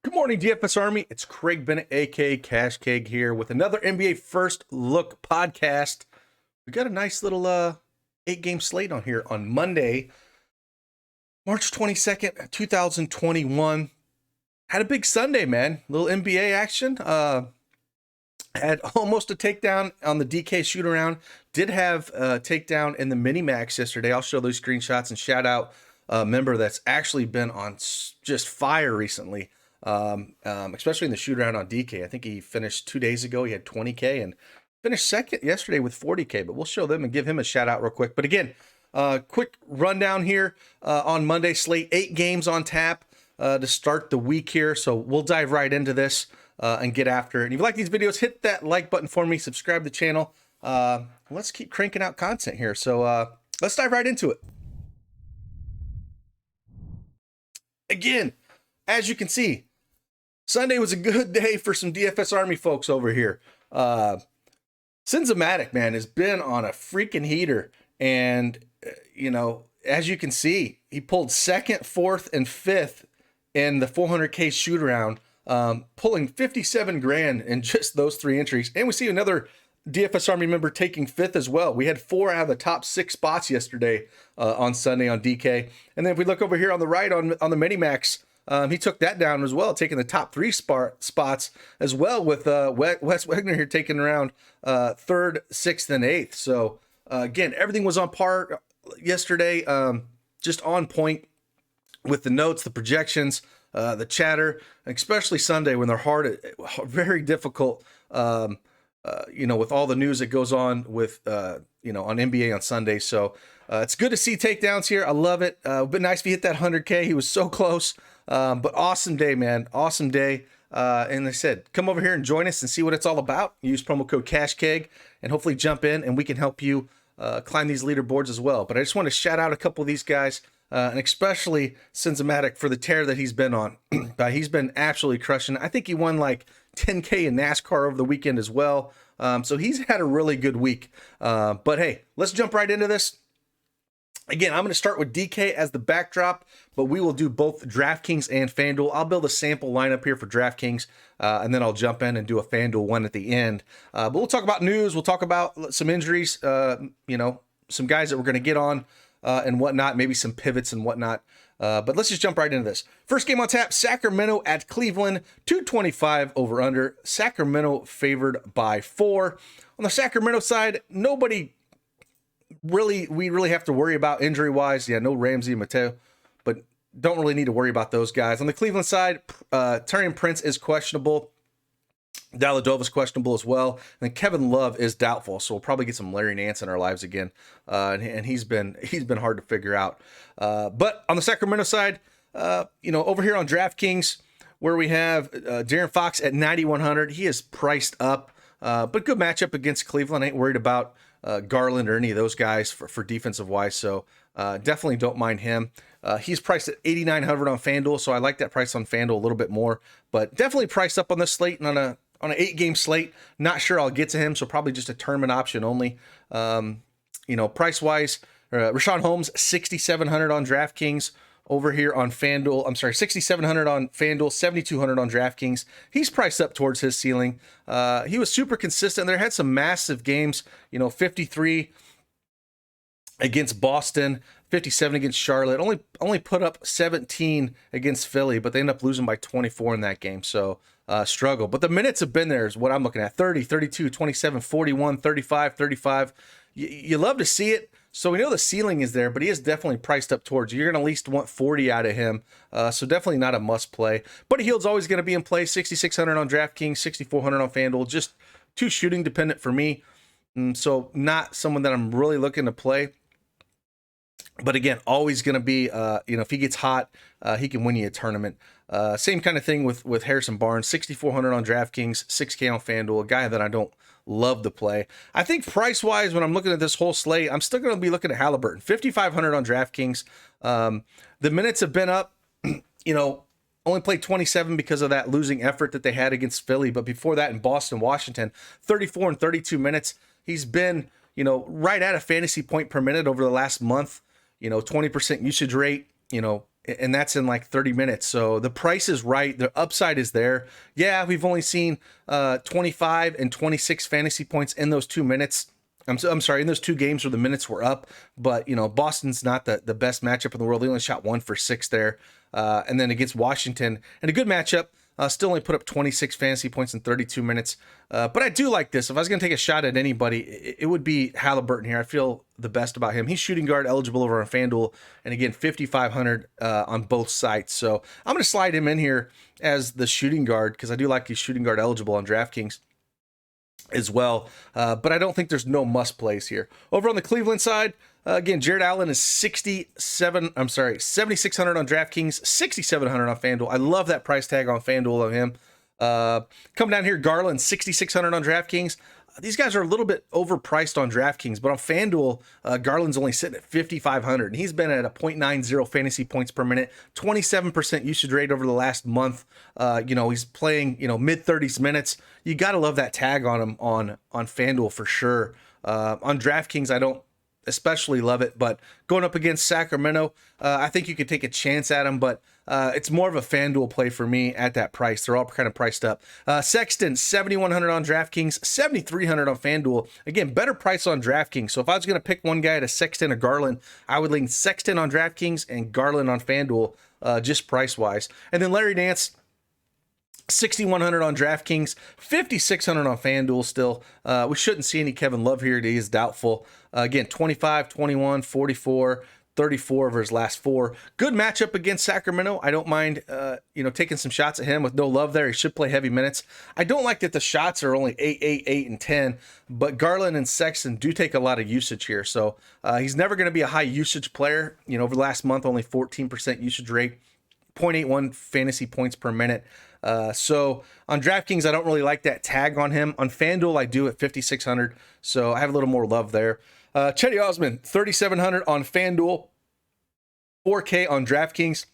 Good morning, DFS Army. It's Craig Bennett, aka Cash Keg, here with another NBA First Look podcast. We got a nice little 8-game slate on here on Monday, March 22nd, 2021. Had a big Sunday, man. Little NBA action. Had almost a takedown on the DK shoot around. Did have a takedown in the mini max yesterday. I'll show those screenshots and shout out a member that's actually been on just fire recently. Especially in the shoot around on DK. I think he finished 2 days ago. He had 20K and finished second yesterday with 40K, but we'll show them and give him a shout out real quick. But again, quick rundown here on Monday slate, 8 games on tap to start the week here. So we'll dive right into this and get after it. And if you like these videos, hit that like button for me, subscribe to the channel. Let's keep cranking out content here. So let's dive right into it. Again, as you can see, Sunday was a good day for some DFS Army folks over here. Cinzamatic, man, has been on a freaking heater. And, as you can see, he pulled second, fourth, and fifth in the 400K shoot around, pulling 57 grand in just those 3 entries. And we see another DFS Army member taking fifth as well. We had 4 out of the top 6 spots yesterday on Sunday on DK. And then if we look over here on the right on the Minimax, he took that down as well, taking the top 3 spots as well, with Wes Wagner here taking around 3rd, 6th, and 8th. So again, everything was on par yesterday, just on point with the notes, the projections, the chatter, especially Sunday when they're hard, very difficult, with all the news that goes on with, on NBA on Sunday. So it's good to see takedowns here. I love it. It would be nice if he hit that 100K. He was so close. But awesome day, man. Awesome day. And I said, come over here and join us and see what it's all about. Use promo code CashKeg and hopefully jump in and we can help you climb these leaderboards as well. But I just want to shout out a couple of these guys, and especially Cinzamatic for the tear that he's been on. He's been absolutely crushing. I think he won like 10K in NASCAR over the weekend as well. So he's had a really good week. But hey, let's jump right into this. Again, I'm going to start with DK as the backdrop, but we will do both DraftKings and Fanduel. I'll build a sample lineup here for DraftKings, and then I'll jump in and do a Fanduel one at the end. But we'll talk about news. We'll talk about some injuries, some guys that we're going to get on and whatnot, maybe some pivots and whatnot. But let's just jump right into this. First game on tap, Sacramento at Cleveland, 225 over under. Sacramento favored by 4. On the Sacramento side, we really have to worry about injury wise. Yeah, no Ramsey and Mateo, but don't really need to worry about those guys. On the Cleveland side, Taurean Prince is questionable. Dellavedova's questionable as well. And then Kevin Love is doubtful. So we'll probably get some Larry Nance in our lives again. And he's been hard to figure out. But on the Sacramento side, over here on DraftKings, where we have De'Aaron Fox at 9,100, he is priced up. But good matchup against Cleveland. I ain't worried about Garland or any of those guys for defensive wise. So definitely don't mind him. He's priced at 8,900 on FanDuel. So I like that price on FanDuel a little bit more, but definitely priced up on this slate and on an 8-game slate. Not sure I'll get to him. So probably just a tournament option only. Price wise, Rashawn Holmes, 6,700 on DraftKings. Over here on FanDuel, 6,700 on FanDuel, 7,200 on DraftKings. He's priced up towards his ceiling. He was super consistent. There had some massive games, 53 against Boston, 57 against Charlotte. Only put up 17 against Philly, but they ended up losing by 24 in that game. So struggle. But the minutes have been there is what I'm looking at. 30, 32, 27, 41, 35, 35. You love to see it. So we know the ceiling is there, but he is definitely priced up towards you. You're going to at least want 40 out of him. So definitely not a must play. Buddy Hield's always going to be in play. 6,600 on DraftKings, 6,400 on FanDuel. Just too shooting dependent for me. So not someone that I'm really looking to play. But again, always going to be, if he gets hot, he can win you a tournament. Same kind of thing with Harrison Barnes, 6,400 on DraftKings, 6K on FanDuel, a guy that I don't love to play. I think price-wise, when I'm looking at this whole slate, I'm still going to be looking at Halliburton, 5,500 on DraftKings. The minutes have been up, only played 27 because of that losing effort that they had against Philly. But before that in Boston, Washington, 34 and 32 minutes. He's been, right at a fantasy point per minute over the last month, 20% usage rate, and that's in like 30 minutes. So the price is right. The upside is there. Yeah, we've only seen 25 and 26 fantasy points in those 2 minutes. I'm sorry, in those 2 games where the minutes were up. But, Boston's not the best matchup in the world. They only shot 1 for 6 there. And then against Washington, and a good matchup. Still only put up 26 fantasy points in 32 minutes. But I do like this. If I was going to take a shot at anybody, it would be Halliburton here. I feel the best about him. He's shooting guard eligible over on FanDuel. And again, 5,500 on both sites. So I'm going to slide him in here as the shooting guard because I do like he's shooting guard eligible on DraftKings as well. But I don't think there's no must plays here. Over on the Cleveland side, again, Jared Allen is 7,600 on DraftKings, 6,700 on FanDuel. I love that price tag on FanDuel of him. Come down here, Garland, 6,600 on DraftKings. These guys are a little bit overpriced on DraftKings, but on FanDuel, Garland's only sitting at 5,500. And he's been at a 0.90 fantasy points per minute, 27% usage rate over the last month. He's playing, mid-30s minutes. You got to love that tag on him on FanDuel for sure. On DraftKings, I don't especially love it, but going up against Sacramento, I think you could take a chance at him, but it's more of a FanDuel play for me at that price. They're all kind of priced up. Sexton, 7,100 on DraftKings, 7,300 on FanDuel. Again, better price on DraftKings. So if I was going to pick one guy to Sexton or Garland, I would lean Sexton on DraftKings and Garland on FanDuel, just price-wise. And then Larry Nance, 6,100 on DraftKings, 5,600 on FanDuel still. We shouldn't see any Kevin Love here. He is doubtful. Again, 25, 21, 44, 34 over his last 4. Good matchup against Sacramento. I don't mind, taking some shots at him with no Love there. He should play heavy minutes. I don't like that the shots are only 8, 8, 8, and 10, but Garland and Sexton do take a lot of usage here. So he's never going to be a high usage player. Over the last month, only 14% usage rate, 0.81 fantasy points per minute. So on DraftKings, I don't really like that tag on him. On FanDuel, I do at 5,600. So I have a little more love there. Chetty Osman, 3,700 on FanDuel, 4K on DraftKings.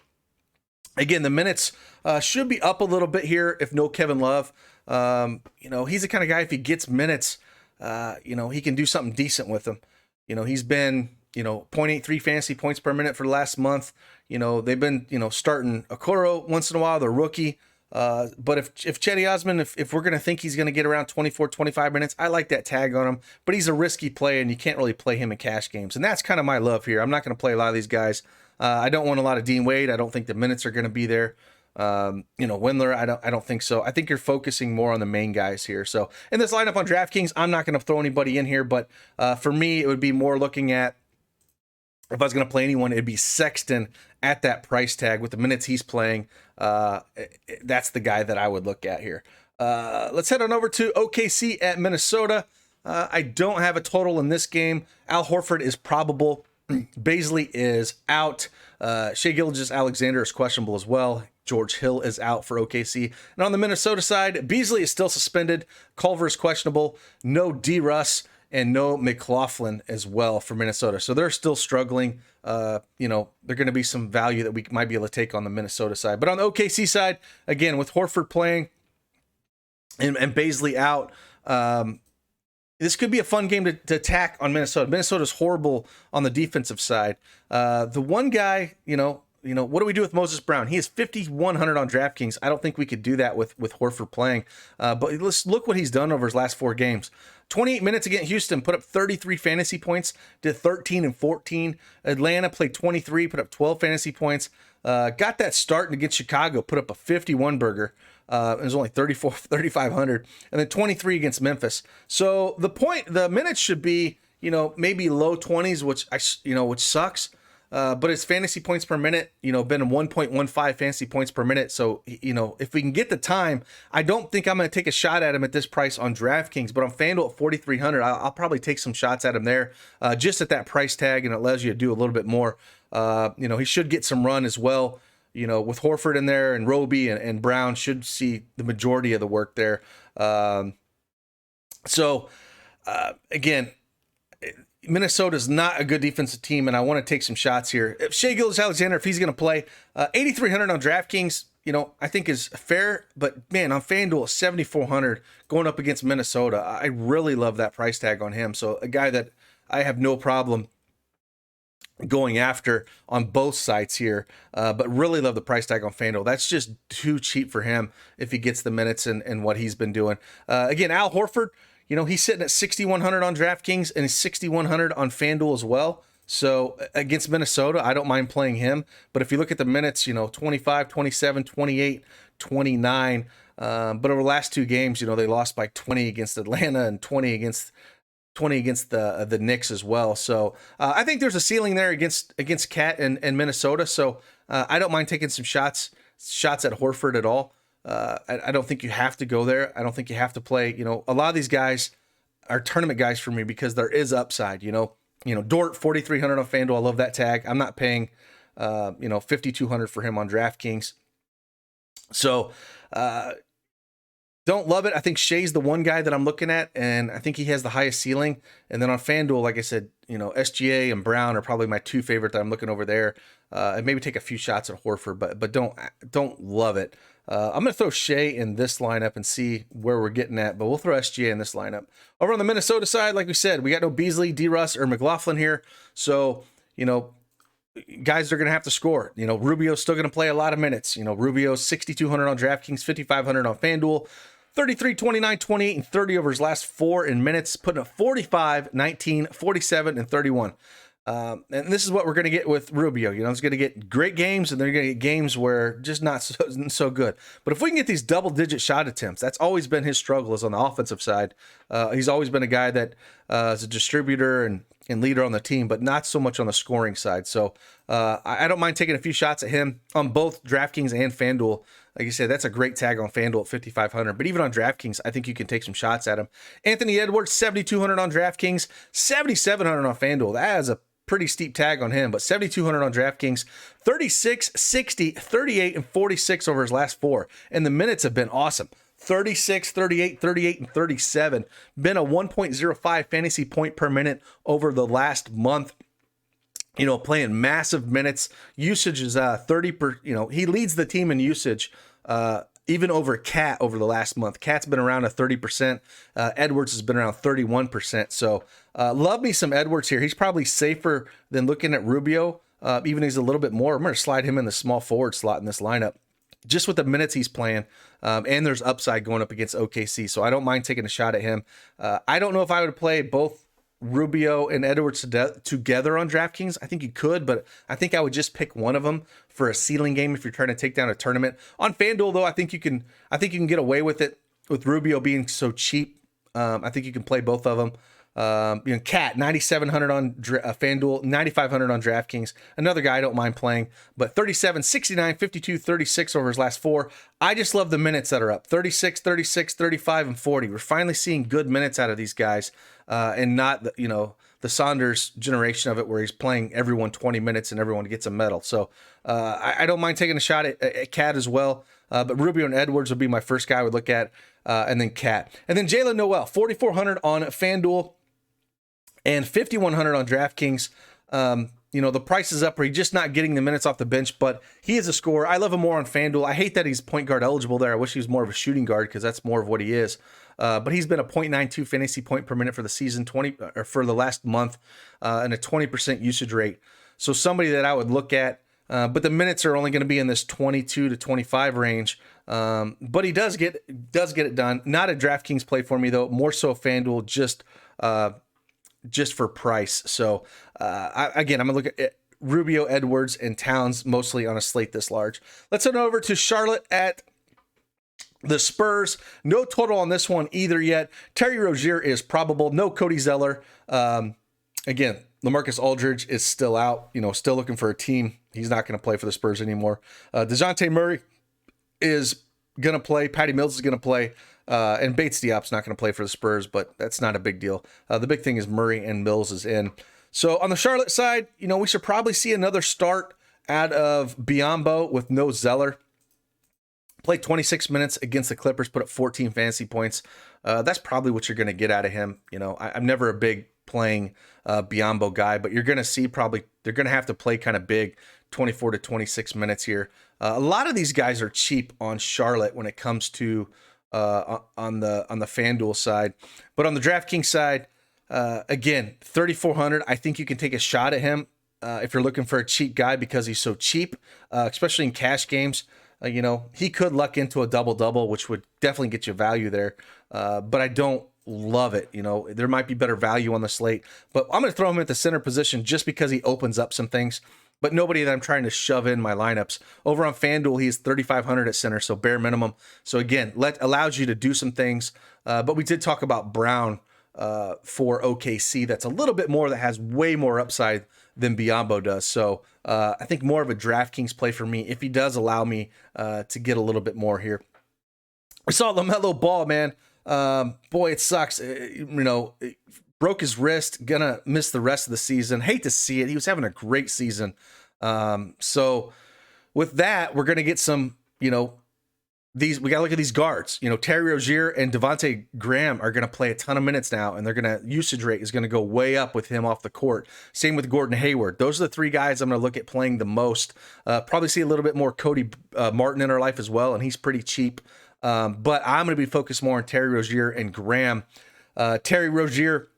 Again, the minutes should be up a little bit here if no Kevin Love. He's the kind of guy, if he gets minutes, he can do something decent with them. He's been, 0.83 fantasy points per minute for the last month. They've been, starting Okoro once in a while, the rookie. But if Chetty Osman, if we're going to think he's going to get around 24, 25 minutes, I like that tag on him, but he's a risky play and you can't really play him in cash games. And that's kind of my love here. I'm not going to play a lot of these guys. I don't want a lot of Dean Wade. I don't think the minutes are going to be there. Windler, I don't think so. I think you're focusing more on the main guys here. So in this lineup on DraftKings, I'm not going to throw anybody in here, but, for me, it would be more looking at, if I was going to play anyone, it'd be Sexton at that price tag with the minutes he's playing. That's the guy that I would look at here. Let's head on over to OKC at Minnesota. I don't have a total in this game. Al Horford is probable. Baisley is out. Shai Gilgeous-Alexander is questionable as well. George Hill is out for OKC. And on the Minnesota side, Beasley is still suspended. Culver is questionable. No D. Russ. And no McLaughlin as well for Minnesota. So they're still struggling. They're going to be some value that we might be able to take on the Minnesota side. But on the OKC side, again, with Horford playing and Baisley out, this could be a fun game to attack on Minnesota. Minnesota's horrible on the defensive side. The one guy, what do we do with Moses Brown? He is 5,100 on DraftKings. I don't think we could do that with Horford playing. But let's look what he's done over his last 4 games. 28 minutes against Houston, put up 33 fantasy points, did 13 and 14. Atlanta played 23, put up 12 fantasy points. Got that start against Chicago, put up a 51 burger. It was only 3,500. And then 23 against Memphis. So the minutes should be, maybe low 20s, which sucks. But his fantasy points per minute, been 1.15 fantasy points per minute. So, if we can get the time, I don't think I'm going to take a shot at him at this price on DraftKings, but on FanDuel at 4,300, I'll probably take some shots at him there, just at that price tag, and it allows you to do a little bit more. He should get some run as well. With Horford in there and Roby and Brown should see the majority of the work there. Again, Minnesota's not a good defensive team, and I want to take some shots here. If Shai Gilgeous-Alexander, if he's going to play, 8,300 on DraftKings, I think is fair. But, man, on FanDuel, 7,400 going up against Minnesota. I really love that price tag on him. So a guy that I have no problem going after on both sides here, but really love the price tag on FanDuel. That's just too cheap for him if he gets the minutes and what he's been doing. Again, Al Horford, he's sitting at 6,100 on DraftKings and 6,100 on FanDuel as well. So against Minnesota, I don't mind playing him. But if you look at the minutes, 25, 27, 28, 29. But over the last two games, they lost by 20 against Atlanta and 20 against the Knicks as well. So I think there's a ceiling there against Cat and Minnesota. So I don't mind taking some shots at Horford at all. I don't think you have to go there. I don't think you have to play. A lot of these guys are tournament guys for me because there is upside. Dort 4,300 on FanDuel. I love that tag. I'm not paying 5,200 for him on DraftKings. So don't love it. I think Shea's the one guy that I'm looking at, and I think he has the highest ceiling. And then on FanDuel, like I said, SGA and Brown are probably my two favorite that I'm looking over there. And maybe take a few shots at Horford, but don't love it. I'm going to throw Shea in this lineup and see where we're getting at, but we'll throw SGA in this lineup. Over on the Minnesota side, like we said, we got no Beasley, D-Russ, or McLaughlin here. So, guys are going to have to score. Rubio's still going to play a lot of minutes. Rubio's 6,200 on DraftKings, 5,500 on FanDuel, 33, 29, 28, and 30 over his last four in minutes, putting up 45, 19, 47, and 31. And this is what we're going to get with Rubio. He's going to get great games, and they're going to get games where just not so good. But if we can get these double-digit shot attempts, that's always been his struggle is on the offensive side. He's always been a guy that is a distributor and leader on the team, but not so much on the scoring side. So I don't mind taking a few shots at him on both DraftKings and FanDuel. Like you said, that's a great tag on FanDuel at 5,500. But even on DraftKings, I think you can take some shots at him. Anthony Edwards, 7,200 on DraftKings, 7,700 on FanDuel. That is a pretty steep tag on him, but 7,200 on DraftKings, 36, 60, 38, and 46 over his last four. And the minutes have been awesome. 36, 38, 38, and 37. Been a 1.05 fantasy point per minute over the last month. Playing massive minutes. Usage is 30 per, he leads the team in usage, even over Cat over the last month. Cat's been around a 30%. Edwards has been around 31%. So love me some Edwards here. He's probably safer than looking at Rubio. Even he's a little bit more. I'm going to slide him in the small forward slot in this lineup, just with the minutes he's playing. And there's upside going up against OKC. So I don't mind taking a shot at him. I don't know if I would play both Rubio and Edwards together on DraftKings. I think you could, but I think I would just pick one of them for a ceiling game if you're trying to take down a tournament. On FanDuel, though, I think you can get away with it with Rubio being so cheap. I think you can play both of them. Cat 9,700 on FanDuel, 9,500 on DraftKings. Another guy I don't mind playing, but 37, 69, 52, 36 over his last four. I just love the minutes that are up 36, 36, 35, and 40. We're finally seeing good minutes out of these guys, and not the Saunders generation of it where he's playing everyone 20 minutes and everyone gets a medal. So I don't mind taking a shot at Cat as well. But Rubio and Edwards would be my first guy I would look at, and then Cat. And then Jalen Noel, 4,400 on FanDuel and 5,100 on DraftKings. The price is up where he's just not getting the minutes off the bench, but he is a scorer. I love him more on FanDuel. I hate that he's point guard eligible there. I wish he was more of a shooting guard because that's more of what he is. But he's been a 0.92 fantasy point per minute for the season, for the last month, and a 20% usage rate. So somebody that I would look at, but the minutes are only going to be in this 22 to 25 range. But he does get it done. Not a DraftKings play for me though, more so FanDuel, just for price. So I'm going to look at Rubio, Edwards, and Towns mostly on a slate this large. Let's head over to Charlotte at the Spurs. No total on this one either yet. Terry Rozier is probable. No Cody Zeller. Again, LaMarcus Aldridge is still out, still looking for a team. He's not going to play for the Spurs anymore. DeJounte Murray is going to play. Patty Mills is going to play. And Bates Diop's not going to play for the Spurs, but that's not a big deal. The big thing is Murray and Mills is in. So on the Charlotte side, we should probably see another start out of Biyombo with no Zeller. Played 26 minutes against the Clippers, put up 14 fantasy points. That's probably what you're going to get out of him. I'm never a big playing Biyombo guy, but you're going to see probably they're going to have to play kind of big 24 to 26 minutes here. A lot of these guys are cheap on Charlotte when it comes to on the FanDuel side, but on the DraftKings side, again, 3,400. I think you can take a shot at him if you're looking for a cheap guy because he's so cheap, especially in cash games. He could luck into a double-double, which would definitely get you value there. But I don't love it. There might be better value on the slate, but I'm going to throw him at the center position just because he opens up some things, but nobody that I'm trying to shove in my lineups. Over on FanDuel, he's 3,500 at center, so bare minimum. So again, allows you to do some things. But we did talk about Brown for OKC. That's a little bit more, that has way more upside than Biyombo does. So I think more of a DraftKings play for me if he does allow me to get a little bit more here. We saw LaMelo Ball, man. Boy, it sucks. Broke his wrist, gonna miss the rest of the season. Hate to see it. He was having a great season. So with that, we're gonna get some, we gotta look at these guards. Terry Rozier and Devontae Graham are gonna play a ton of minutes now, and usage rate is gonna go way up with him off the court. Same with Gordon Hayward. Those are the three guys I'm gonna look at playing the most. Probably see a little bit more Cody Martin in our life as well, and he's pretty cheap. But I'm going to be focused more on Terry Rozier and Graham. Terry Rozier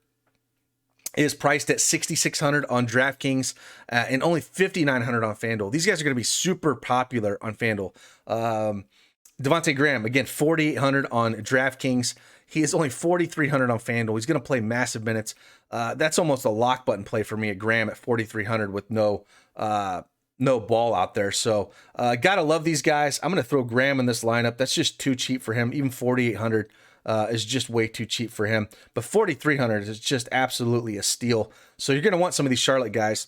is priced at $6,600 on DraftKings and only $5,900 on FanDuel. These guys are going to be super popular on FanDuel. Devontae Graham, again, $4,800 on DraftKings. He is only $4,300 on FanDuel. He's going to play massive minutes. That's almost a lock button play for me at Graham at $4,300 with no ball out there. So gotta love these guys. I'm going to throw Graham in this lineup. That's just too cheap for him. Even $4,800 is just way too cheap for him. But $4,300 is just absolutely a steal. So you're going to want some of these Charlotte guys.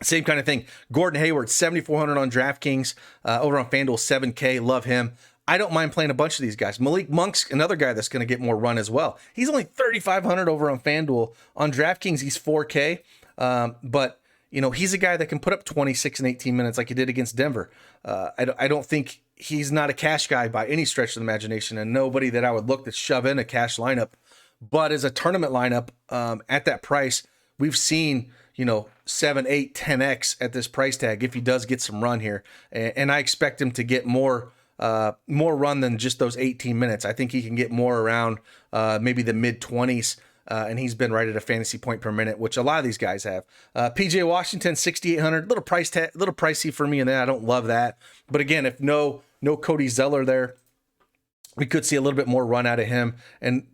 Same kind of thing. Gordon Hayward, $7,400 on DraftKings. Over on FanDuel, $7K. Love him. I don't mind playing a bunch of these guys. Malik Monk's another guy that's going to get more run as well. He's only $3,500 over on FanDuel. On DraftKings, he's $4K. But he's a guy that can put up 26 and 18 minutes like he did against Denver. I don't think he's not a cash guy by any stretch of the imagination, and nobody that I would look to shove in a cash lineup. But as a tournament lineup, at that price, we've seen, 7, 8, 10x at this price tag if he does get some run here. And I expect him to get more run than just those 18 minutes. I think he can get more around maybe the mid-20s. And he's been right at a fantasy point per minute, which a lot of these guys have. PJ Washington, $6,800, little pricey for me, and then I don't love that. But again, if no Cody Zeller there, we could see a little bit more run out of him, and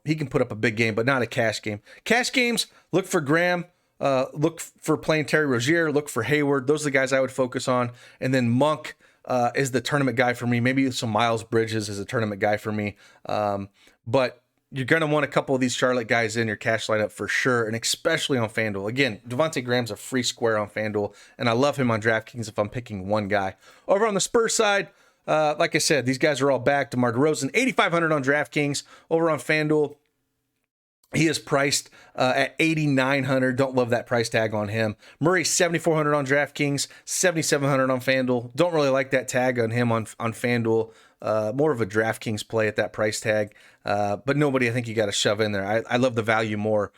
he can put up a big game, but not a cash game. Cash games, look for Graham, look for playing Terry Rozier, look for Hayward. Those are the guys I would focus on, and then Monk is the tournament guy for me. Maybe some Miles Bridges is a tournament guy for me, but you're going to want a couple of these Charlotte guys in your cash lineup for sure, and especially on FanDuel. Again, Devontae Graham's a free square on FanDuel, and I love him on DraftKings if I'm picking one guy. Over on the Spurs side, like I said, these guys are all back. DeMar DeRozan, $8,500 on DraftKings. Over on FanDuel, he is priced at $8,900. Don't love that price tag on him. Murray, $7,400 on DraftKings, $7,700 on FanDuel. Don't really like that tag on him on FanDuel. More of a DraftKings play at that price tag. But nobody I think you got to shove in there. I love the value more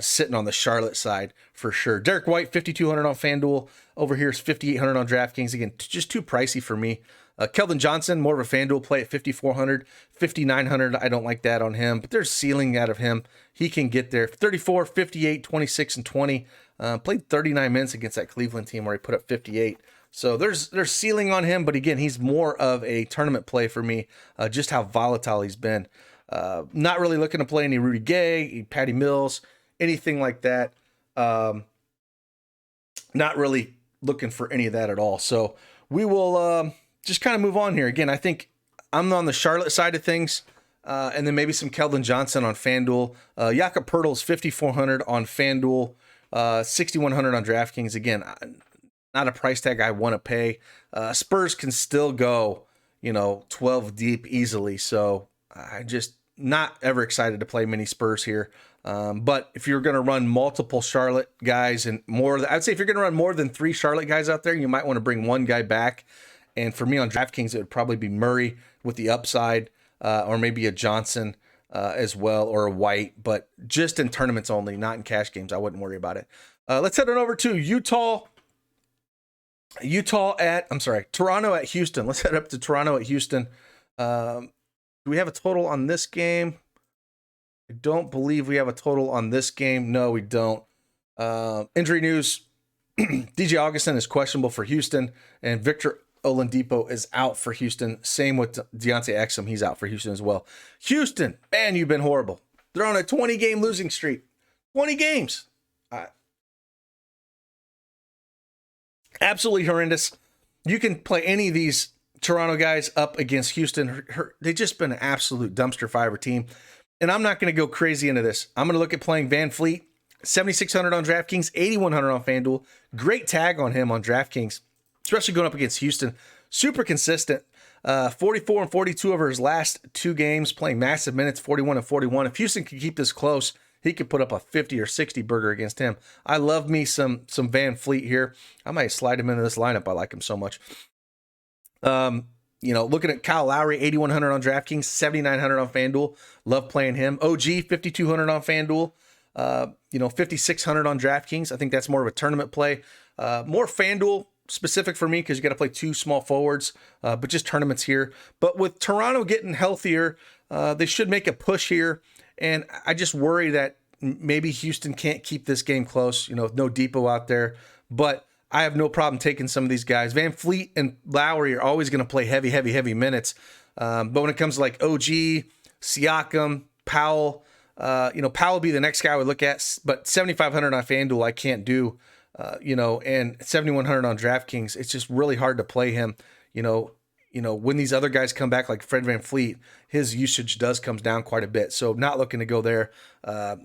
sitting on the Charlotte side for sure. Derek White, $5,200 on FanDuel. Over here is $5,800 on DraftKings. Again, just too pricey for me. Keldon Johnson, more of a FanDuel play at $5,400. $5,900, I don't like that on him, but there's ceiling out of him. He can get there. 34, 58, 26, and 20. Played 39 minutes against that Cleveland team where he put up 58. So there's ceiling on him, but again, he's more of a tournament play for me, just how volatile he's been. Not really looking to play any Rudy Gay, Patty Mills, anything like that. Not really looking for any of that at all. So we will just kind of move on here. Again, I think I'm on the Charlotte side of things, and then maybe some Keldon Johnson on FanDuel. Jakob Poeltl's $5,400 on FanDuel, $6,100 on DraftKings. Again, not a price tag I want to pay. Spurs can still go, 12 deep easily. So I just not ever excited to play many Spurs here. But if you're going to run multiple Charlotte guys and more, I'd say if you're going to run more than 3 Charlotte guys out there, you might want to bring one guy back. And for me on DraftKings, it would probably be Murray with the upside, or maybe a Johnson as well, or a White. But just in tournaments only, not in cash games. I wouldn't worry about it. Let's head on over to Toronto at Houston. Let's head up to Toronto at Houston. Do we have a total on this game? I don't believe we have a total on this game. No, we don't. Injury news DJ Augustin is questionable for Houston, and Victor Oladipo is out for Houston. Same with Deontay Exum. He's out for Houston as well. Houston, man, you've been horrible. They're on a 20-game losing streak. 20 games. Absolutely horrendous. You can play any of these Toronto guys up against Houston. They've just been an absolute dumpster fire team. And I'm not going to go crazy into this. I'm going to look at playing Van Fleet, 7,600 on DraftKings, 8,100 on FanDuel. Great tag on him on DraftKings, especially going up against Houston. Super consistent. 44 and 42 over his last 2 games, playing massive minutes, 41 and 41. If Houston can keep this close, he could put up a 50 or 60 burger against him. I love me some Van Fleet here. I might slide him into this lineup. I like him so much. Looking at Kyle Lowry, 8,100 on DraftKings, 7,900 on FanDuel. Love playing him. OG, 5,200 on FanDuel. 5,600 on DraftKings. I think that's more of a tournament play. More FanDuel specific for me because you got to play 2 small forwards, but just tournaments here. But with Toronto getting healthier, they should make a push here. And I just worry that maybe Houston can't keep this game close, with no Depot out there. But I have no problem taking some of these guys. Van Fleet and Lowry are always going to play heavy minutes. But when it comes to like OG, Siakam, Powell, Powell would be the next guy I would look at. But 7,500 on FanDuel, I can't do, and 7,100 on DraftKings. It's just really hard to play him, when these other guys come back like Fred Van Fleet, his usage comes down quite a bit. So not looking to go there.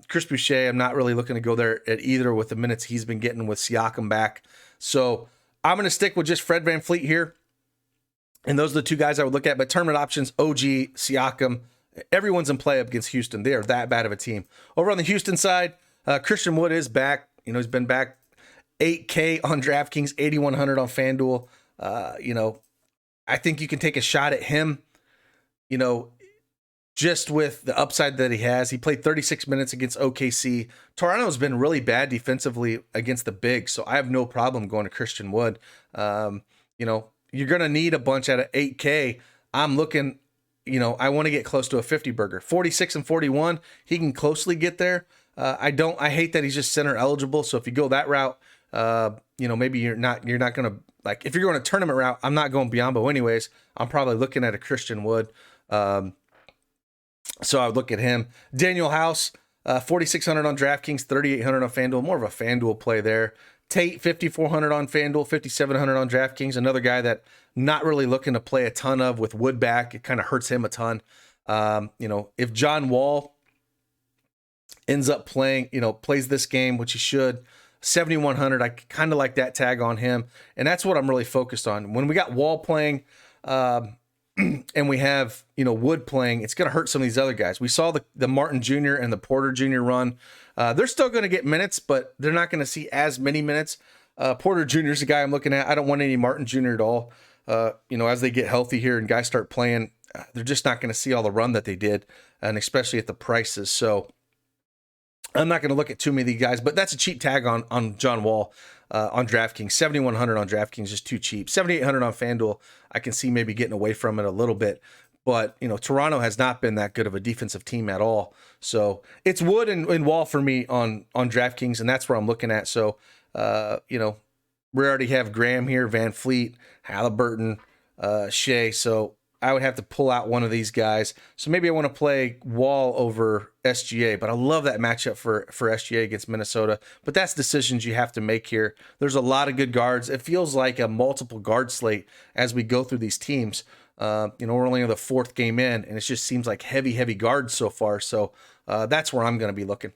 Chris Boucher, I'm not really looking to go there at either with the minutes he's been getting with Siakam back. So I'm going to stick with just Fred Van Fleet here. And those are the 2 guys I would look at. But tournament options, OG, Siakam, everyone's in play up against Houston. They are that bad of a team. Over on the Houston side, Christian Wood is back. He's been back. 8K on DraftKings, 8,100 on FanDuel. I think you can take a shot at him, just with the upside that he has. He played 36 minutes against OKC. Toronto's been really bad defensively against the bigs, so I have no problem going to Christian Wood. You're going to need a bunch at 8K. I'm looking, I want to get close to a 50 burger. 46 and 41, he can closely get there. I hate that he's just center eligible, so if you go that route, maybe you're not going to, like, if you're going a tournament route, I'm not going Biombo anyways. I'm probably looking at a Christian Wood. So I would look at him. Daniel House, 4,600 on DraftKings, 3,800 on FanDuel. More of a FanDuel play there. Tate, 5,400 on FanDuel, 5,700 on DraftKings. Another guy that not really looking to play a ton of with Wood back. It kind of hurts him a ton. If John Wall ends up playing, plays this game, which he should, 7,100, I kind of like that tag on him. And that's what I'm really focused on. When we got Wall playing, and we have, Wood playing, it's going to hurt some of these other guys. We saw the Martin Jr. and the Porter Jr. run. They're still going to get minutes, but they're not going to see as many minutes. Porter Jr. is the guy I'm looking at. I don't want any Martin Jr. at all. As they get healthy here and guys start playing, they're just not going to see all the run that they did, and especially at the prices. So I'm not going to look at too many of these guys, but that's a cheap tag on John Wall on DraftKings. 7,100 on DraftKings is just too cheap. 7,800 on FanDuel, I can see maybe getting away from it a little bit. But, Toronto has not been that good of a defensive team at all. So it's Wood and Wall for me on DraftKings, and that's where I'm looking at. So, we already have Graham here, Van Fleet, Halliburton, Shea. So I would have to pull out one of these guys. So maybe I want to play Wall over SGA, but I love that matchup for SGA against Minnesota. But that's decisions you have to make here. There's a lot of good guards. It feels like a multiple guard slate as we go through these teams. We're only on the 4th game in, and it just seems like heavy guards so far. So that's where I'm going to be looking.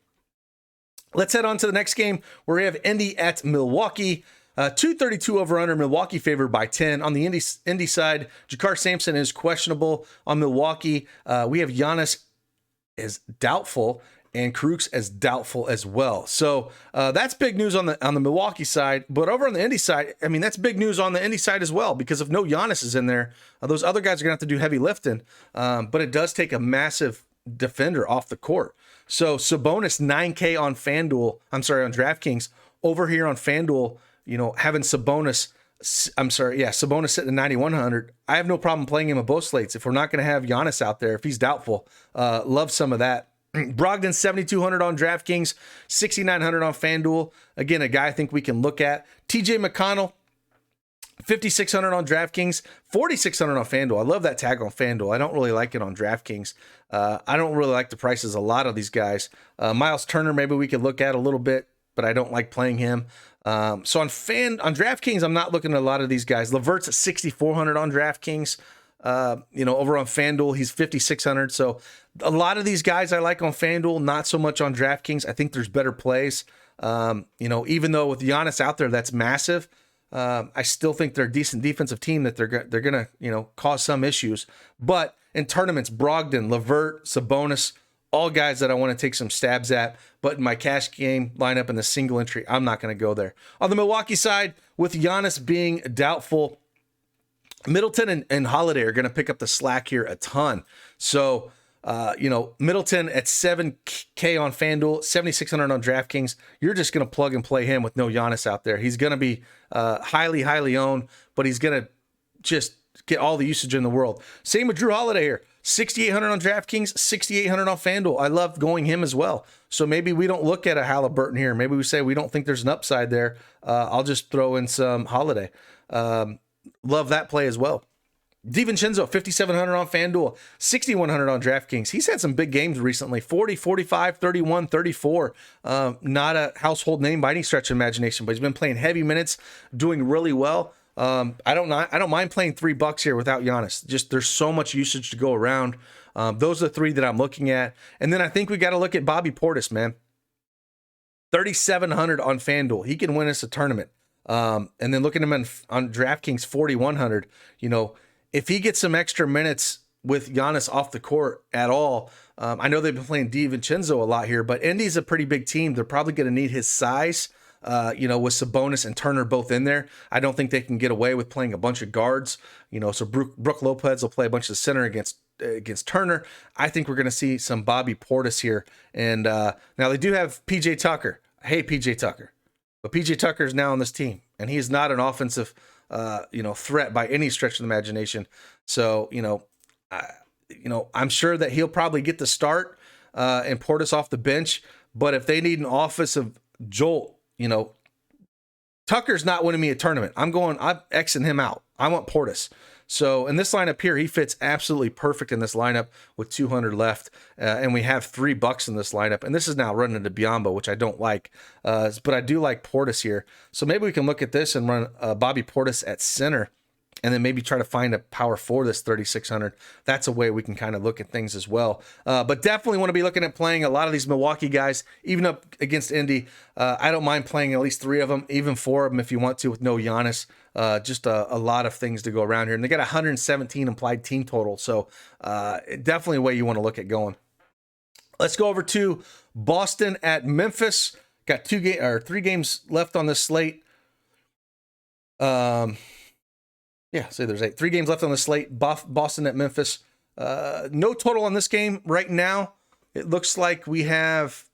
Let's head on to the next game where we have Indy at Milwaukee. 232 over under, Milwaukee favored by 10. On the Indy side, Jakar Sampson is questionable. On Milwaukee, we have Giannis as doubtful and Krux as doubtful as well. So that's big news on the Milwaukee side. But over on the Indy side, that's big news on the Indy side as well, because if no Giannis is in there, those other guys are going to have to do heavy lifting. But it does take a massive defender off the court. So Sabonis 9K on FanDuel, on DraftKings. Over here on FanDuel, having Sabonis sitting at 9,100. I have no problem playing him in both slates if we're not going to have Giannis out there, if he's doubtful. Love some of that Brogdon, 7,200 on DraftKings, 6,900 on Fanduel. Again, a guy I think we can look at. TJ McConnell, 5,600 on DraftKings, 4,600 on Fanduel. I love that tag on Fanduel. I don't really like it on DraftKings. I don't really like the prices a lot of these guys. Miles Turner, maybe we could look at a little bit, but I don't like playing him. So on DraftKings, I'm not looking at a lot of these guys. Levert's at 6,400 on DraftKings. Over on FanDuel, he's 5,600. So a lot of these guys I like on FanDuel, not so much on DraftKings. I think there's better plays. Even though with Giannis out there, that's massive. I still think they're a decent defensive team that they're going to, cause some issues. But in tournaments, Brogdon, LeVert, Sabonis, all guys that I want to take some stabs at. But in my cash game lineup in the single entry, I'm not going to go there. On the Milwaukee side, with Giannis being doubtful, Middleton and Holiday are going to pick up the slack here a ton. So, Middleton at 7K on FanDuel, 7,600 on DraftKings. You're just going to plug and play him with no Giannis out there. He's going to be highly, highly owned, but he's going to just get all the usage in the world. Same with Drew Holiday here. 6,800 on DraftKings, 6,800 on FanDuel. I love going him as well. So maybe we don't look at a Halliburton here. Maybe we say we don't think there's an upside there. I'll just throw in some Holiday. Love that play as well. DiVincenzo, 5,700 on FanDuel, 6,100 on DraftKings. He's had some big games recently, 40, 45, 31, 34. Not a household name by any stretch of imagination, but he's been playing heavy minutes, doing really well. I don't mind playing $3 here without Giannis. Just there's so much usage to go around. Those are the three that I'm looking at. And then I think we got to look at Bobby Portis, man. 3,700 on FanDuel. He can win us a tournament. And then looking at him on DraftKings, 4,100. If he gets some extra minutes with Giannis off the court at all, I know they've been playing DiVincenzo a lot here, but Indy's a pretty big team. They're probably going to need his size, with Sabonis and Turner both in there. I don't think they can get away with playing a bunch of guards, so Brook Lopez will play a bunch of center against Turner. I think we're going to see some Bobby Portis here. And now they do have PJ Tucker. I hate PJ Tucker. But PJ Tucker is now on this team, and he is not an offensive, threat by any stretch of the imagination. So, I'm sure that he'll probably get the start and Portis off the bench. But if they need an offensive jolt, Tucker's not winning me a tournament. I'm Xing him out. I want Portis. So in this lineup here, he fits absolutely perfect in this lineup with 200 left. And we have $3 in this lineup. And this is now running into Biyombo, which I don't like. But I do like Portis here. So maybe we can look at this and run Bobby Portis at center. And then maybe try to find a power for this 3,600. That's a way we can kind of look at things as well. But definitely want to be looking at playing a lot of these Milwaukee guys, even up against Indy. I don't mind playing at least 3 of them, even 4 of them if you want to with no Giannis. Just a lot of things to go around here. And they got 117 implied team total. So definitely a way you want to look at going. Let's go over to Boston at Memphis. Got 3 games left on this slate. There's 8. 3 games left on the slate. Boston at Memphis. No total on this game right now. It looks like we have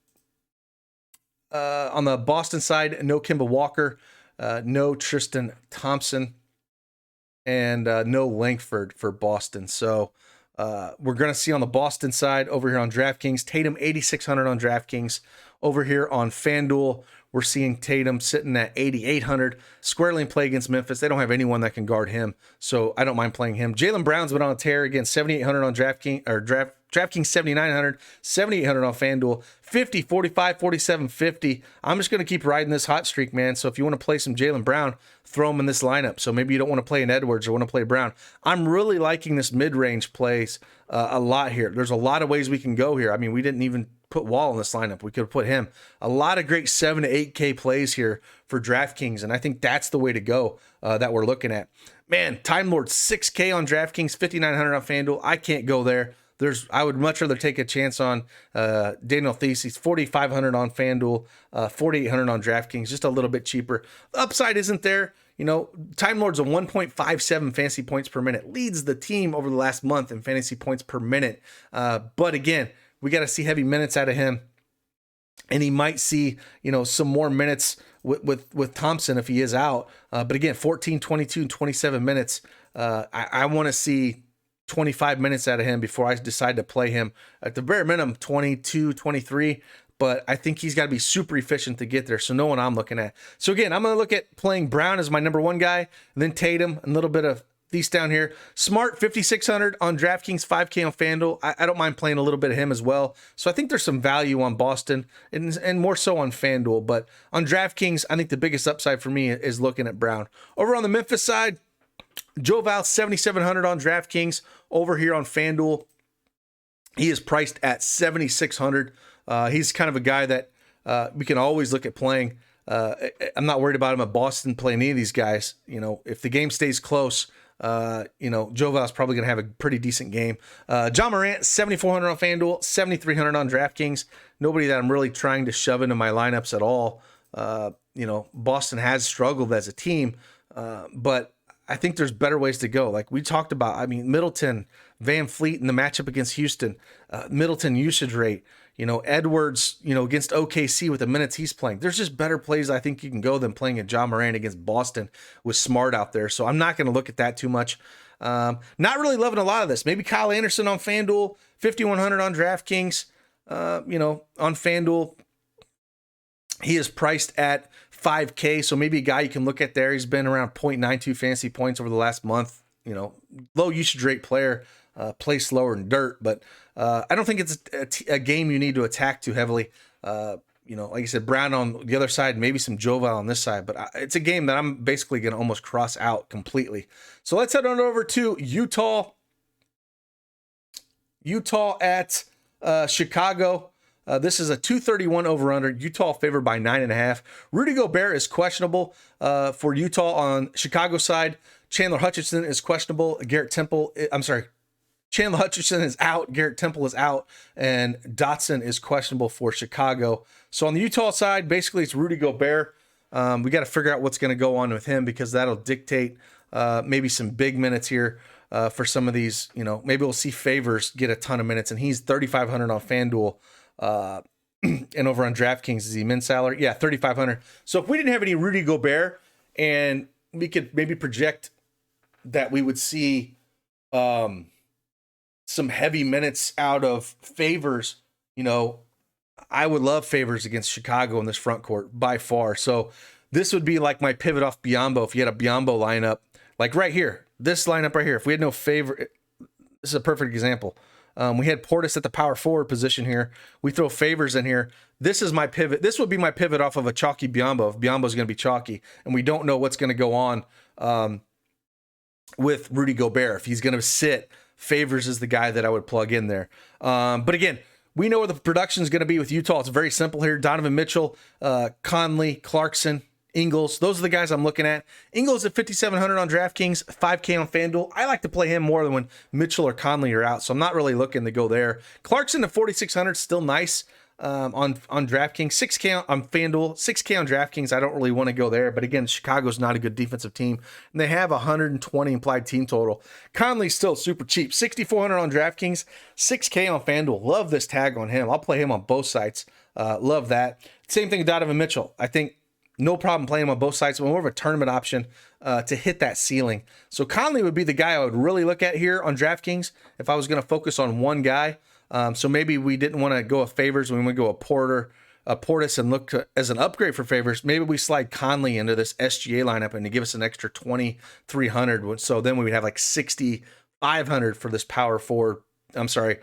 on the Boston side, no Kemba Walker, no Tristan Thompson, and no Langford for Boston. So we're going to see on the Boston side over here on DraftKings, Tatum 8,600 on DraftKings. Over here on FanDuel, we're seeing Tatum sitting at 8,800, squarely in play against Memphis. They don't have anyone that can guard him, so I don't mind playing him. Jaylen Brown's been on a tear again, 7,800 on DraftKings 7,900, 7,800 on FanDuel, 50, 45, 47, 50. I'm just going to keep riding this hot streak, man. So if you want to play some Jaylen Brown, throw him in this lineup. So maybe you don't want to play an Edwards or want to play Brown. I'm really liking this mid-range plays a lot here. There's a lot of ways we can go here. I mean, we didn't even put Wall in this lineup. We could have put him. A lot of great 7 to 8K plays here for DraftKings, and I think that's the way to go that we're looking at. Man, Time Lord 6K on DraftKings, 5,900 on FanDuel. I can't go there. I would much rather take a chance on Daniel Thesis, 4,500 on FanDuel, 4,800 on DraftKings, just a little bit cheaper. The upside isn't there. Time Lord's a 1.57 fantasy points per minute, leads the team over the last month in fantasy points per minute. But again, we got to see heavy minutes out of him, and he might see, some more minutes with Thompson if he is out. But again, 14, 22, and 27 minutes. I want to see 25 minutes out of him before I decide to play him. At the bare minimum, 22, 23. But I think he's got to be super efficient to get there. So no one I'm looking at. So again, I'm going to look at playing Brown as my number one guy, and then Tatum, a little bit of these down here. Smart, 5,600 on DraftKings, 5K on Fanduel. I don't mind playing a little bit of him as well. So I think there's some value on Boston and more so on Fanduel. But on DraftKings, I think the biggest upside for me is looking at Brown. Over on the Memphis side, Joe Val, 7,700 on DraftKings. Over here on Fanduel, he is priced at 7,600. He's kind of a guy that we can always look at playing. I'm not worried about him at Boston playing any of these guys. You know, if the game stays close, Joe Val's probably going to have a pretty decent game. John Morant, 7,400 on FanDuel, 7,300 on DraftKings. Nobody that I'm really trying to shove into my lineups at all. Boston has struggled as a team, but I think there's better ways to go. Like we talked about, I mean, Middleton, Van Fleet in the matchup against Houston, Middleton usage rate, Edwards, against OKC with the minutes he's playing. There's just better plays I think you can go than playing a John Morant against Boston with Smart out there. So I'm not going to look at that too much. Not really loving a lot of this. Maybe Kyle Anderson on FanDuel, 5,100 on DraftKings. On FanDuel, he is priced at 5K. So maybe a guy you can look at there. He's been around 0.92 fantasy points over the last month. Low usage rate player. Play slower than dirt, but I don't think it's a game you need to attack too heavily. Like I said, Brown on the other side, maybe some Joval on this side, but it's a game that I'm basically going to almost cross out completely. So let's head on over to Utah. Utah at Chicago. This is a 231 over-under. Utah favored by 9.5. Rudy Gobert is questionable for Utah on Chicago side. Chandler Hutchinson is questionable. Chandler Hutchinson is out, Garrett Temple is out, and Dotson is questionable for Chicago. So on the Utah side, basically it's Rudy Gobert. We got to figure out what's going to go on with him because that'll dictate maybe some big minutes here for some of these. Maybe we'll see Favors get a ton of minutes, and he's 3,500 on FanDuel. And over on DraftKings, is he min salary? Yeah, 3,500. So if we didn't have any Rudy Gobert, and we could maybe project that we would see some heavy minutes out of Favors, I would love Favors against Chicago in this front court by far. So this would be like my pivot off Biyombo. If you had a Biyombo lineup, like right here, this lineup right here, if we had no Favor, this is a perfect example. We had Portis at the power forward position here. We throw Favors in here. This is my pivot. This would be my pivot off of a chalky Biyombo. If Biyombo is going to be chalky, and we don't know what's going to go on with Rudy Gobert. If he's going to sit, Favors is the guy that I would plug in there. But again, we know where the production is going to be with Utah. It's very simple here. Donovan Mitchell, Conley, Clarkson, Ingles. Those are the guys I'm looking at. Ingles at 5,700 on DraftKings, 5K on FanDuel. I like to play him more than when Mitchell or Conley are out, so I'm not really looking to go there. Clarkson at 4,600, still nice on DraftKings. 6K on FanDuel, 6K on DraftKings. I don't really want to go there, but again, Chicago's not a good defensive team, and they have 120 implied team total. Conley's still super cheap, 6,400 on DraftKings, 6K on FanDuel. Love this tag on him. I'll play him on both sites. Love that. Same thing with Donovan Mitchell. I think no problem playing him on both sides, but more of a tournament option to hit that ceiling. So Conley would be the guy I would really look at here on DraftKings if I was going to focus on one guy. So maybe we didn't want to go with Favors. We want to go a Portis and look as an upgrade for Favors. Maybe we slide Conley into this SGA lineup and to give us an extra 2,300. So then we would have like 6,500 for this power forward. I'm sorry.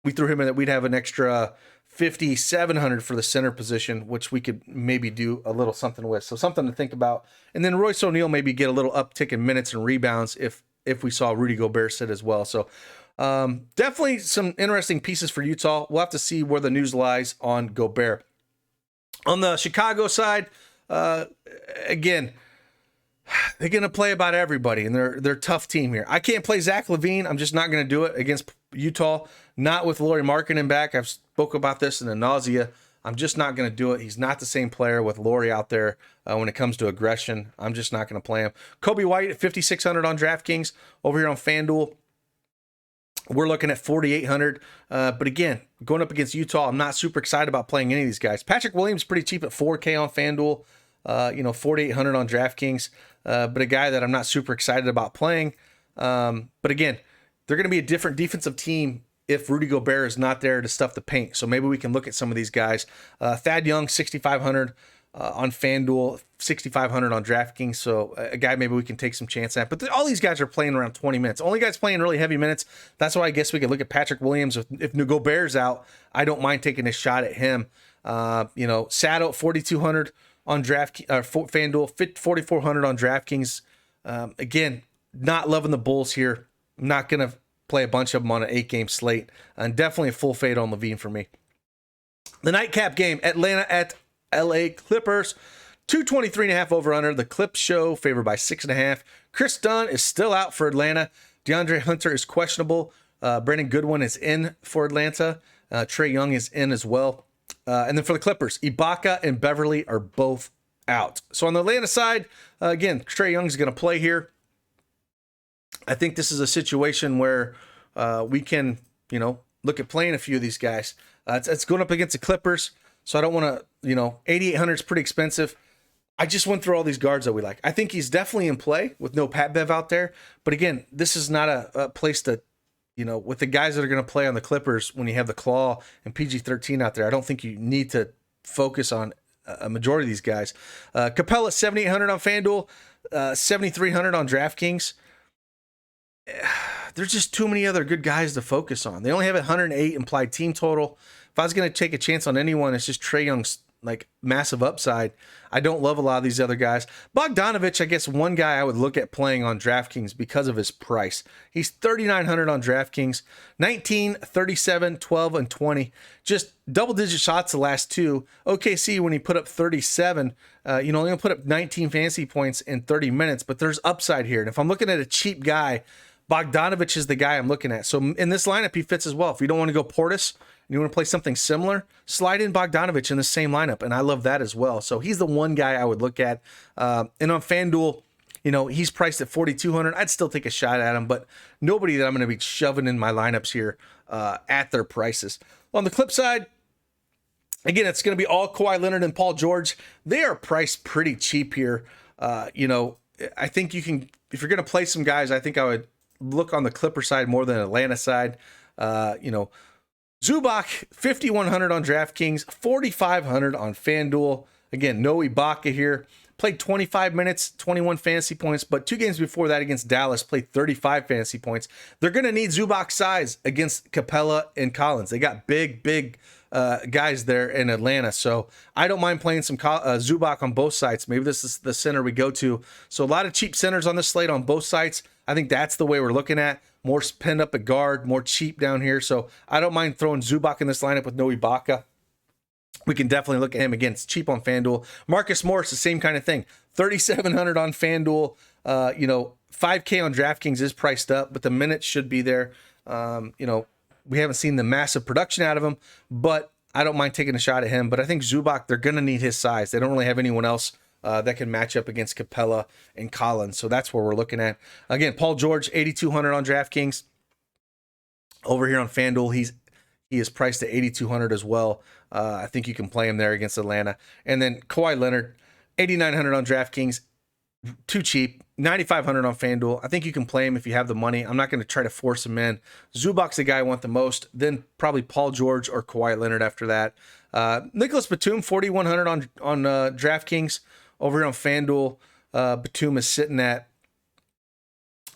We threw him in that we'd have an extra 5,700 for the center position, which we could maybe do a little something with. So something to think about. And then Royce O'Neal maybe get a little uptick in minutes and rebounds if we saw Rudy Gobert sit as well. So definitely some interesting pieces for Utah. We'll have to see where the news lies on Gobert. On the Chicago side, again, they're going to play about everybody, and they're a tough team here. I can't play Zach LaVine. I'm just not going to do it against Utah. Not with Lauri Markkanen back. I've spoke about this in the nausea. I'm just not going to do it. He's not the same player with Lauri out there when it comes to aggression. I'm just not going to play him. Kobe White at 5,600 on DraftKings. Over here on FanDuel, we're looking at 4,800. But again, going up against Utah, I'm not super excited about playing any of these guys. Patrick Williams pretty cheap at 4K on FanDuel. 4,800 on DraftKings. But a guy that I'm not super excited about playing. But again, they're going to be a different defensive team if Rudy Gobert is not there to stuff the paint. So maybe we can look at some of these guys. Thad Young, 6,500 on FanDuel, 6,500 on DraftKings. So a guy maybe we can take some chance at. But all these guys are playing around 20 minutes. Only guys playing really heavy minutes. That's why I guess we could look at Patrick Williams. If Gobert's out, I don't mind taking a shot at him. Saddle 4,200 on FanDuel, 4,400 on DraftKings. Again, not loving the Bulls here. I'm not going to play a bunch of them on an 8-game slate. And definitely a full fade on LaVine for me. The nightcap game, Atlanta at LA Clippers. 223.5 over under. The Clips show favored by 6.5. Chris Dunn is still out for Atlanta. DeAndre Hunter is questionable. Brandon Goodwin is in for Atlanta. Trae Young is in as well. And then for the Clippers, Ibaka and Beverly are both out. So on the Atlanta side, again, Trae Young is going to play here. I think this is a situation where we can, look at playing a few of these guys. It's going up against the Clippers, so I don't want to, 8,800 is pretty expensive. I just went through all these guards that we like. I think he's definitely in play with no Pat Bev out there. But again, this is not a place to, with the guys that are going to play on the Clippers when you have the Claw and PG-13 out there, I don't think you need to focus on a majority of these guys. Capella, 7,800 on FanDuel, 7,300 on DraftKings. There's just too many other good guys to focus on. They only have 108 implied team total. If I was going to take a chance on anyone, it's just Trae Young's massive upside. I don't love a lot of these other guys. Bogdanovich, I guess one guy I would look at playing on DraftKings because of his price. He's 3,900 on DraftKings, 19, 37, 12, and 20. Just double-digit shots the last two. OKC, when he put up 37, only put up 19 fantasy points in 30 minutes, but there's upside here. And if I'm looking at a cheap guy, Bogdanovich is the guy I'm looking at. So in this lineup, he fits as well. If you don't want to go Portis, and you want to play something similar, slide in Bogdanovich in the same lineup, and I love that as well. So he's the one guy I would look at. And on FanDuel, he's priced at 4,200. I'd still take a shot at him, but nobody that I'm going to be shoving in my lineups here at their prices. On the Clip side, again, it's going to be all Kawhi Leonard and Paul George. They are priced pretty cheap here. I think you can, if you're going to play some guys, I think I would look on the Clipper side more than Atlanta side. Zubac, 5,100 on DraftKings, 4,500 on FanDuel. Again, no Ibaka here. Played 25 minutes, 21 fantasy points, but 2 games before that against Dallas, played 35 fantasy points. They're going to need Zubac's size against Capella and Collins. They got big guys there in Atlanta, so I don't mind playing some Zubac on both sides. Maybe this is the center we go to. So a lot of cheap centers on this slate on both sides. I think that's the way we're looking at. More pinned up at guard, more cheap down here. So I don't mind throwing Zubac in this lineup with no Ibaka. We can definitely look at him. Again, it's cheap on FanDuel. Marcus Morris, the same kind of thing. 3,700 on FanDuel. 5K on DraftKings is priced up, but the minutes should be there. We haven't seen the massive production out of him, but I don't mind taking a shot at him. But I think Zubac, they're going to need his size. They don't really have anyone else that can match up against Capella and Collins. So that's where we're looking at. Again, Paul George, 8,200 on DraftKings. Over here on FanDuel, he is priced at 8,200 as well. I think you can play him there against Atlanta. And then Kawhi Leonard, 8,900 on DraftKings. Too cheap. 9,500 on FanDuel. I think you can play him if you have the money. I'm not going to try to force him in. Zubac's the guy I want the most. Then probably Paul George or Kawhi Leonard after that. Nicholas Batum, 4,100 on DraftKings. Over here on FanDuel, Batum is sitting at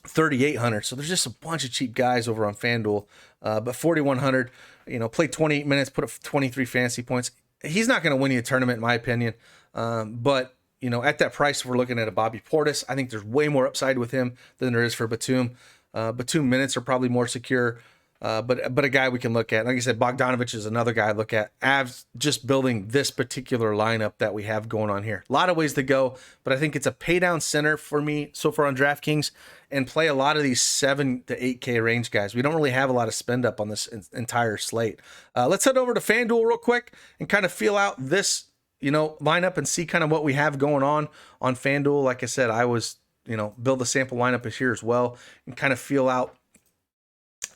3,800. So there's just a bunch of cheap guys over on FanDuel. But 4,100, played 28 minutes, put up 23 fantasy points. He's not going to win you a tournament, in my opinion. But at that price, we're looking at a Bobby Portis. I think there's way more upside with him than there is for Batum. Batum minutes are probably more secure. But a guy we can look at. Like I said, Bogdanovich is another guy I look at. Avs just building this particular lineup that we have going on here. A lot of ways to go, but I think it's a pay down center for me so far on DraftKings and play a lot of these 7 to 8K range guys. We don't really have a lot of spend up on this entire slate. Let's head over to FanDuel real quick and kind of feel out this, lineup and see kind of what we have going on FanDuel. Like I said, I was, build a sample lineup here as well and kind of feel out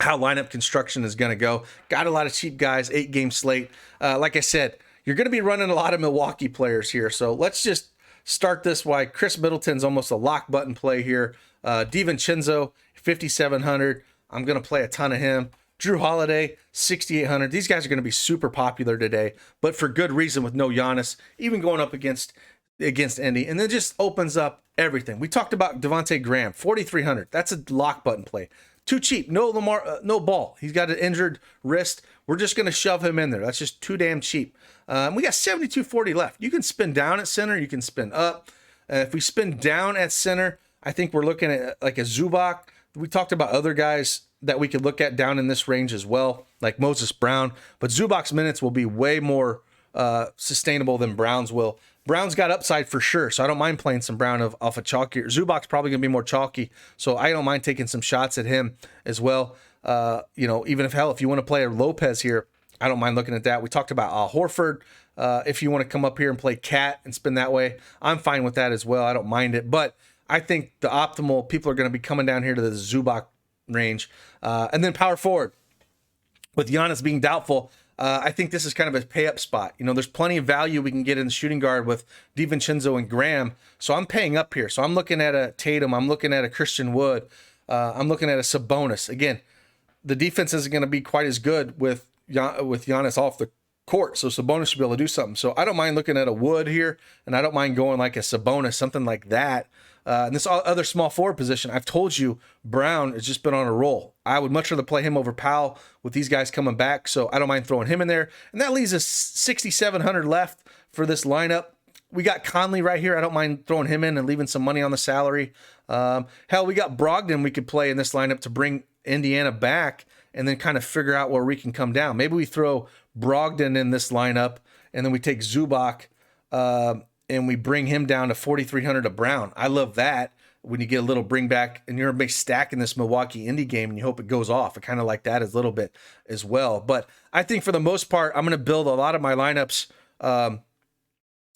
how lineup construction is going to go. Got a lot of cheap guys, 8-game slate. Like I said, you're going to be running a lot of Milwaukee players here. So let's just start this why Chris Middleton's almost a lock button play here. DiVincenzo, 5,700. I'm going to play a ton of him. Drew Holiday, 6,800. These guys are going to be super popular today, but for good reason with no Giannis, even going up against Indy. And then just opens up everything. We talked about Devontae Graham, 4,300. That's a lock button play. Too cheap. No Lamar, no ball. He's got an injured wrist. We're just going to shove him in there. That's just too damn cheap. We got 7,240 left. You can spin down at center. You can spin up. If we spin down at center, I think we're looking at like a Zubac. We talked about other guys that we could look at down in this range as well, like Moses Brown. But Zubac's minutes will be way more sustainable than Brown's will. Brown's got upside for sure, so I don't mind playing some Brown off a chalkier. Zubac's probably going to be more chalky, so I don't mind taking some shots at him as well. Even if you want to play a Lopez here, I don't mind looking at that. We talked about Horford. If you want to come up here and play Cat and spin that way, I'm fine with that as well. I don't mind it, but I think the optimal people are going to be coming down here to the Zubac range. And then power forward, with Giannis being doubtful, I think this is kind of a pay-up spot. There's plenty of value we can get in the shooting guard with DiVincenzo and Graham. So I'm paying up here. So I'm looking at a Tatum. I'm looking at a Christian Wood. I'm looking at a Sabonis. Again, the defense isn't going to be quite as good with Giannis off the court. So Sabonis should be able to do something. So I don't mind looking at a Wood here, and I don't mind going like a Sabonis, something like that. And this other small forward position, I've told you, Brown has just been on a roll. I would much rather play him over Powell with these guys coming back, so I don't mind throwing him in there. And that leaves us 6,700 left for this lineup. We got Conley right here. I don't mind throwing him in and leaving some money on the salary. Hell, we got Brogdon we could play in this lineup to bring Indiana back and then kind of figure out where we can come down. Maybe we throw Brogdon in this lineup, and then we take Zubac, and we bring him down to 4,300 to Brown. I love that when you get a little bring back and you're a big stack in this Milwaukee Indy game and you hope it goes off. I kind of like that a little bit as well. But I think for the most part, I'm going to build a lot of my lineups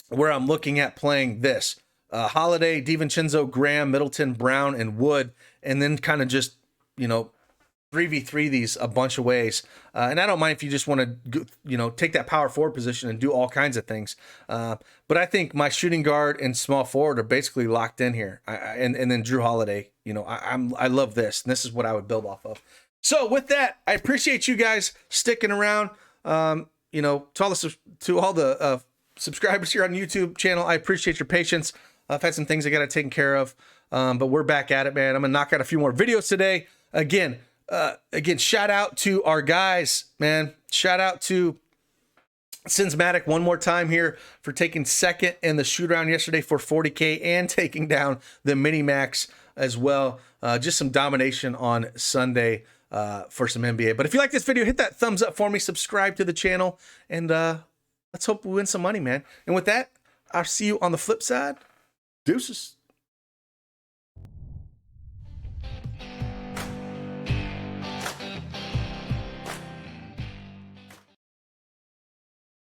where I'm looking at playing this. Holiday, DiVincenzo, Graham, Middleton, Brown, and Wood, and then kind of just, 3v3 these a bunch of ways. And I don't mind if you just want to, take that power forward position and do all kinds of things. But I think my shooting guard and small forward are basically locked in here. And then Drew Holiday, I love this. And this is what I would build off of. So with that, I appreciate you guys sticking around. To all the subscribers here on YouTube channel, I appreciate your patience. I've had some things I got to take care of. But we're back at it, man. I'm going to knock out a few more videos today. Again, shout out to our guys, man. Shout out to Sinsmatic one more time here for taking second in the shoot around yesterday for 40K and taking down the mini max as well. Just some domination on Sunday for some NBA. But if you like this video, hit that thumbs up for me, subscribe to the channel, and let's hope we win some money, man. And with that, I'll see you on the flip side. Deuces.